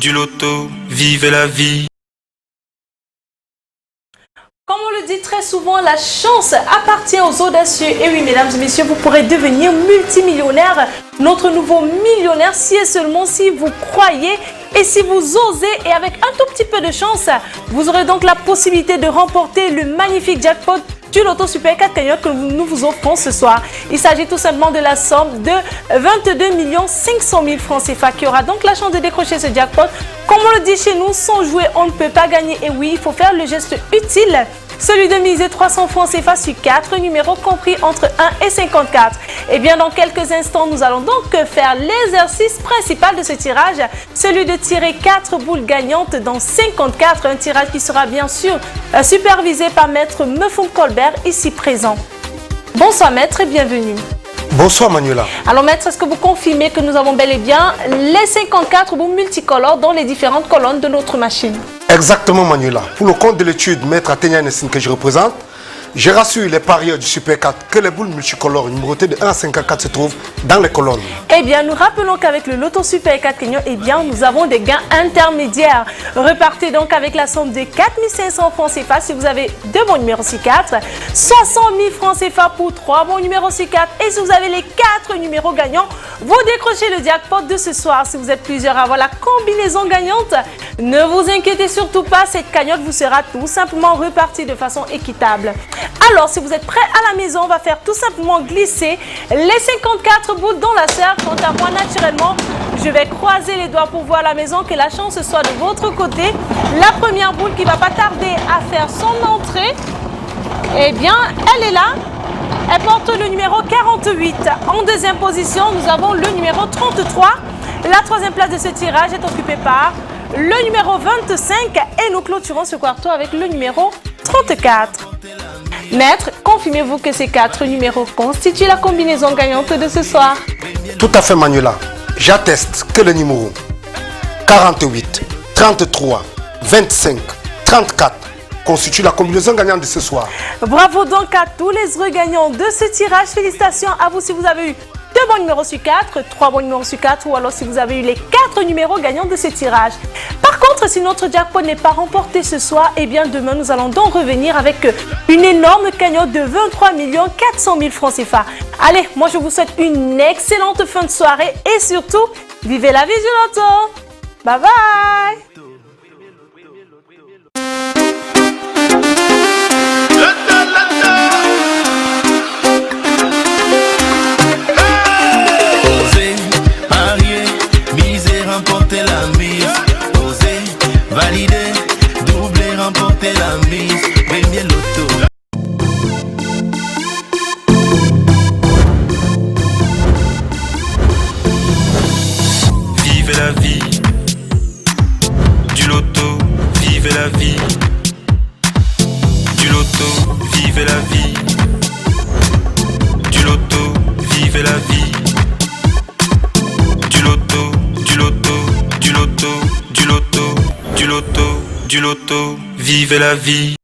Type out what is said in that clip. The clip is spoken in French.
du loto, vivez la vie. Comme on le dit très souvent, la chance appartient aux audacieux. Et oui, mesdames et messieurs, vous pourrez devenir multimillionnaire, notre nouveau millionnaire, si et seulement si vous croyez et si vous osez. Et avec un tout petit peu de chance, vous aurez donc la possibilité de remporter le magnifique jackpot du Loto Super 4 Cagnotte que nous vous offrons ce soir. Il s'agit tout simplement de la somme de 22 500 000 francs CFA qui aura donc la chance de décrocher ce jackpot. Comme on le dit chez nous, sans jouer, on ne peut pas gagner. Et oui, il faut faire le geste utile, celui de miser 300 francs CFA sur 4 numéros compris entre 1 et 54. Et bien dans quelques instants, nous allons donc faire l'exercice principal de ce tirage, celui de tirer 4 boules gagnantes dans 54, un tirage qui sera bien sûr supervisé par maître Mefong Colbert ici présent. Bonsoir maître et bienvenue. Bonsoir Manuela. Alors maître, est-ce que vous confirmez que nous avons bel et bien les 54 boules multicolores dans les différentes colonnes de notre machine? Exactement Manuela. Pour le compte de l'étude, maître Athénia Nessine que je représente, je rassure les parieurs du Super 4 que les boules multicolores numérotées de 1 à 54 se trouvent dans les colonnes. Eh bien, nous rappelons qu'avec le Loto Super 4 Cagnotte, eh bien, nous avons des gains intermédiaires. Repartez donc avec la somme de 4 500 francs CFA si vous avez 2 bons numéros sur 4, 60 000 francs CFA pour 3 bons numéros sur 4 et si vous avez les 4 numéros gagnants, vous décrochez le jackpot de ce soir. Si vous êtes plusieurs à avoir la combinaison gagnante, ne vous inquiétez surtout pas, cette cagnotte vous sera tout simplement repartie de façon équitable. Alors, si vous êtes prêts à la maison, on va faire tout simplement glisser les 54 boules dans la serre. Quant à moi, naturellement, je vais croiser les doigts pour voir à la maison que la chance soit de votre côté. La première boule qui ne va pas tarder à faire son entrée, eh bien, elle est là. Elle porte le numéro 48. En deuxième position, nous avons le numéro 33. La troisième place de ce tirage est occupée par le numéro 25 et nous clôturons ce quarto avec le numéro 34. Maître, confirmez-vous que ces 4 numéros constituent la combinaison gagnante de ce soir? Tout à fait Manuela. J'atteste que les numéros 48, 33, 25, 34 constituent la combinaison gagnante de ce soir. Bravo donc à tous les heureux gagnants de ce tirage. Félicitations à vous si vous avez eu 2 bons numéros sur 4, 3 bons numéros sur 4 ou alors si vous avez eu les 4 numéros gagnants de ce tirage. Par contre, si notre jackpot n'est pas remporté ce soir, eh bien demain nous allons donc revenir avec une énorme cagnotte de 23 400 000 francs CFA. Allez, moi je vous souhaite une excellente fin de soirée et surtout, vivez la vie du Loto. Bye bye. Valider, doubler, remporter la mise, premier loto. Vivez la vie du loto, vivez la vie du loto, vivez la vie du loto, vivez la vie du loto, du loto, du loto, du loto, du loto, du loto, vivez la vie.